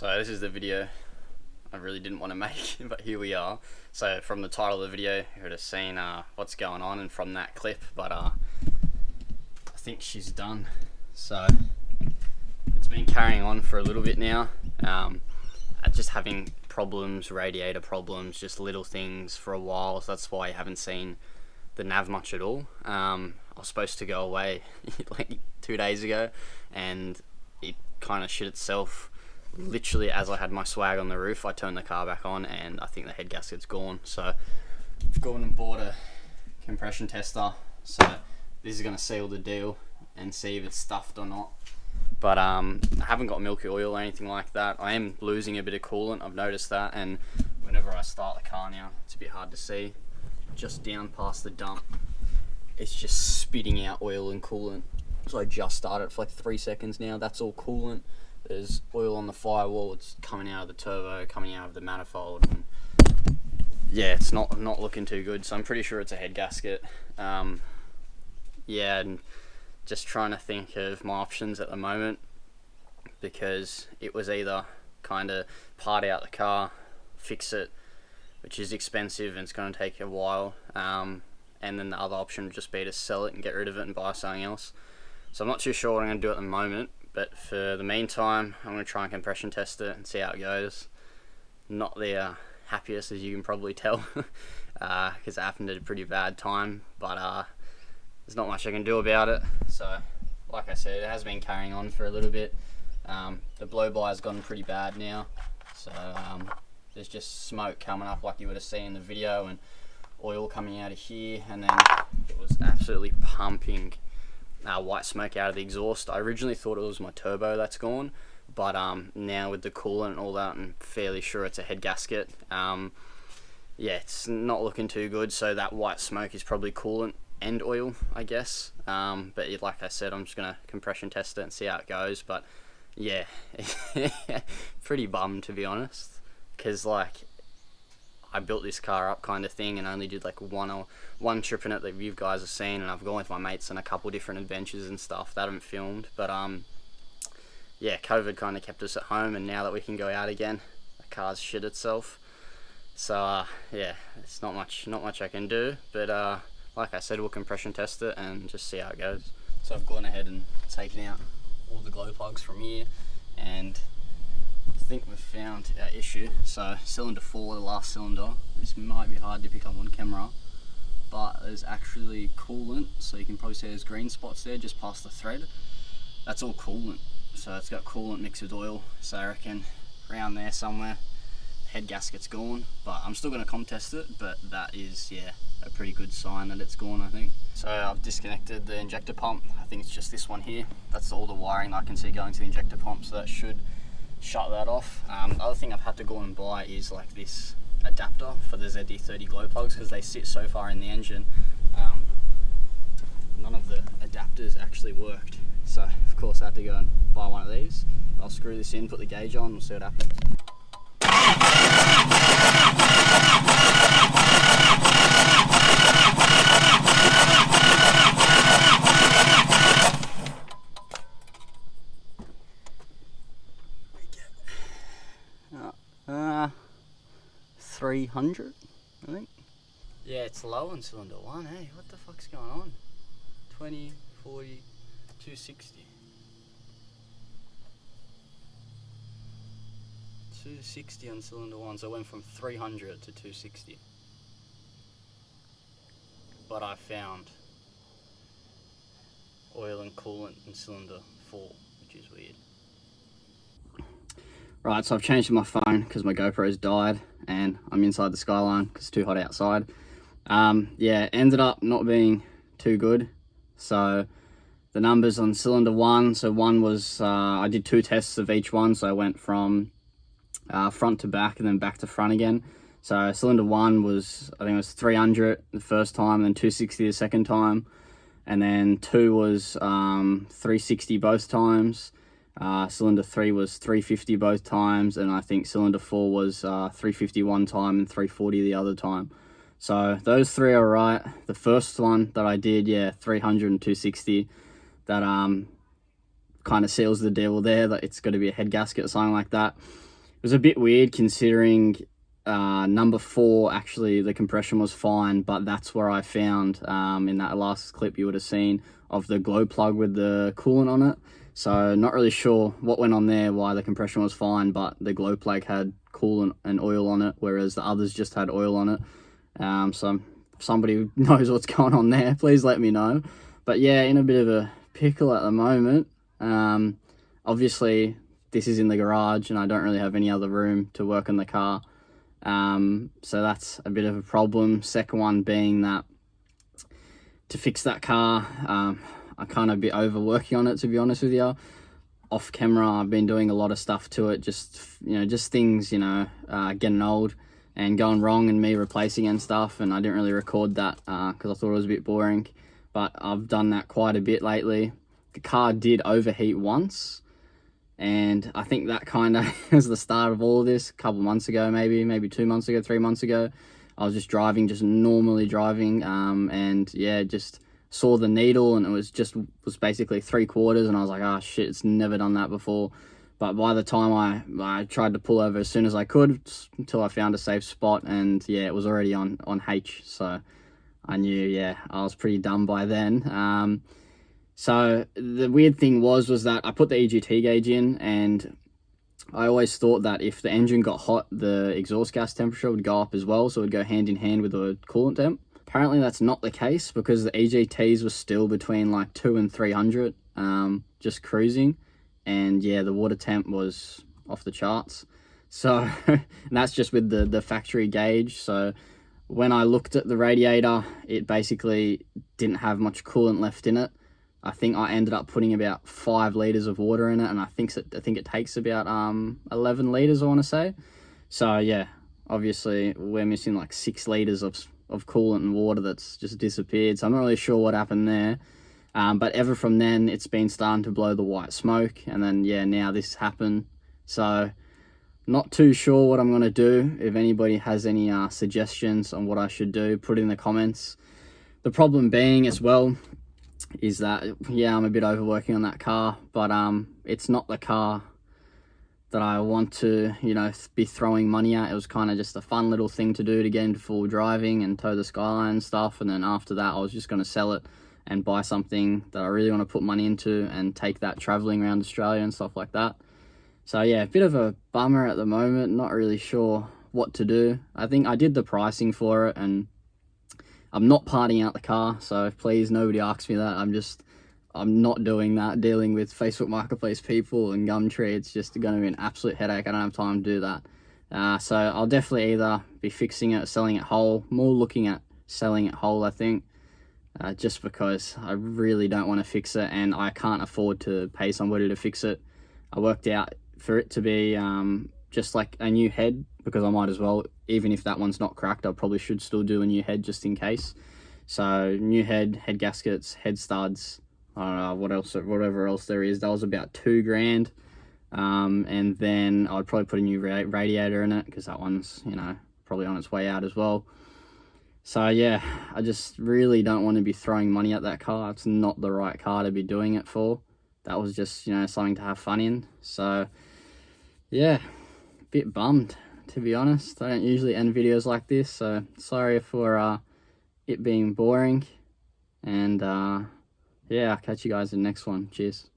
So this is the video I really didn't want to make, but here we are. So from the title of the video, you would have seen what's going on, and from that clip, but I think she's done. So it's been carrying on for a little bit now. Just having problems, radiator problems, just little things for a while. So that's why you haven't seen the nav much at all. I was supposed to go away like 2 days ago, and it kind of shit itself. Literally as I had my swag on the roof, I turned the car back on and I think the head gasket's gone. So I've gone and bought a compression tester. So this is going to seal the deal and see if it's stuffed or not. But I haven't got milky oil or anything like that. I am losing a bit of coolant, I've noticed that, and whenever I start the car now, it's a bit hard to see. Just down past the dump, it's just spitting out oil and coolant. So I just started for like 3 seconds now, that's all coolant. There's oil on the firewall, it's coming out of the turbo, coming out of the manifold. And yeah, it's not looking too good, so I'm pretty sure it's a head gasket. Yeah, and just trying to think of my options at the moment, because it was either kind of part out the car, fix it, which is expensive and it's going to take a while, and then the other option would just be to sell it and get rid of it and buy something else. So I'm not too sure what I'm going to do at the moment, but for the meantime I'm going to try and compression test it and see how it goes. Not the happiest, as you can probably tell, because it happened at a pretty bad time, but there's not much I can do about it. So like I said, it has been carrying on for a little bit. The blow by has gotten pretty bad now, so there's just smoke coming up like you would have seen in the video, and oil coming out of here, and then it was absolutely pumping white smoke out of the exhaust. I originally thought it was my turbo that's gone, but now with the coolant and all that, I'm fairly sure it's a head gasket. Yeah, it's not looking too good, so that white smoke is probably coolant and oil, I guess. But like I said, I'm just gonna compression test it and see how it goes. But yeah, pretty bummed, to be honest, because like I built this car up kind of thing and only did like one trip in it that you guys have seen, and I've gone with my mates on a couple different adventures and stuff that I haven't filmed. But yeah, COVID kind of kept us at home, and now that we can go out again, the car's shit itself. So yeah, it's not much I can do, but like I said, we'll compression test it and just see how it goes. So I've gone ahead and taken out all the glow plugs from here, and I think we've found our issue. So cylinder 4, the last cylinder, this might be hard to pick up on camera, but there's actually coolant, so you can probably see there's green spots there just past the thread. That's all coolant, so it's got coolant mixed with oil, so I reckon around there somewhere head gasket's gone. But I'm still going to comp test it, but that is, yeah, a pretty good sign that it's gone, I think. So I've disconnected the injector pump. I think it's just this one here. That's all the wiring that I can see going to the injector pump, so that should shut that off. The other thing I've had to go and buy is like this adapter for the ZD30 glow plugs, because they sit so far in the engine. None of the adapters actually worked, so of course I had to go and buy one of these. I'll screw this in, put the gauge on, we'll see what happens. Uh, 300, I think. Yeah, it's low on cylinder 1, hey, what the fuck's going on? 20, 40, 260. 260 on cylinder 1, so I went from 300 to 260. But I found oil and coolant in cylinder 4, which is weird. Right, so I've changed my phone because my GoPro's died and I'm inside the Skyline because it's too hot outside. Yeah, ended up not being too good. So the numbers on cylinder 1, so one was, I did 2 tests of each one, so I went from front to back and then back to front again. So cylinder 1 was, I think it was 300 the first time, and then 260 the second time, and then 2 was 360 both times. Cylinder 3 was 350 both times, and I think cylinder 4 was 350 one time and 340 the other time. So those 3 are right. The first one that I did, yeah, 300 and 260, that kind of seals the deal there, that it's got to be a head gasket or something like that. was a bit weird considering number 4, actually the compression was fine, but that's where I found in that last clip you would have seen of the glow plug with the coolant on it. So not really sure what went on there, why the compression was fine, but the glow plug had coolant and oil on it, whereas the others just had oil on it. So if somebody knows what's going on there, please let me know. But yeah, in a bit of a pickle at the moment. Obviously, this is in the garage and I don't really have any other room to work on the car. So that's a bit of a problem. Second one being that to fix that car, I kind of be overworking on it, to be honest with you. Off camera, I've been doing a lot of stuff to it, just things, getting old and going wrong and me replacing and stuff, and I didn't really record that because I thought it was a bit boring, but I've done that quite a bit lately. The car did overheat once, and I think that kind of was the start of all of this. A couple months ago, maybe 2 months ago, 3 months ago, I was just normally driving, and yeah, just saw the needle and it was basically 3/4, and I was like, oh shit, it's never done that before. But by the time I tried to pull over as soon as I could, until I found a safe spot, and yeah, it was already on H, so I knew, yeah, I was pretty dumb by then. So the weird thing was that I put the EGT gauge in, and I always thought that if the engine got hot, the exhaust gas temperature would go up as well, so it would go hand in hand with the coolant temp. Apparently that's not the case, because the EGTs were still between like 200 and 300, just cruising, and yeah, the water temp was off the charts. So that's just with the factory gauge. So when I looked at the radiator, it basically didn't have much coolant left in it. I think I ended up putting about 5 liters of water in it, and I think it takes about 11 liters, I want to say. So yeah, obviously we're missing like 6 liters of coolant and water that's just disappeared. So I'm not really sure what happened there. But ever from then, it's been starting to blow the white smoke, and then yeah, now this happened. So not too sure what I'm gonna do. If anybody has any suggestions on what I should do, put it in the comments. The problem being as well is that, yeah, I'm a bit overworking on that car, but it's not the car that I want to, be throwing money at. It was kind of just a fun little thing to do to get into full driving and tow the Skyline and stuff, and then after that I was just going to sell it and buy something that I really want to put money into and take that traveling around Australia and stuff like that. So yeah, a bit of a bummer at the moment, not really sure what to do. I think I did the pricing for it, and I'm not parting out the car, so please nobody asks me that. I'm not doing that. Dealing with Facebook Marketplace people and Gumtree, it's just going to be an absolute headache. I don't have time to do that. So I'll definitely either be fixing it or selling it whole. More looking at selling it whole, I think, just because I really don't want to fix it, and I can't afford to pay somebody to fix it. I worked out for it to be just like a new head, because I might as well, even if that one's not cracked, I probably should still do a new head just in case. So new head gaskets, head studs, I don't know whatever else there is. That was about $2,000, and then I'd probably put a new radiator in it, because that one's probably on its way out as well. So yeah, I just really don't want to be throwing money at that car. It's not the right car to be doing it for. That was just something to have fun in. So yeah, a bit bummed, to be honest. I don't usually end videos like this, so sorry for it being boring, and yeah, I'll catch you guys in the next one. Cheers.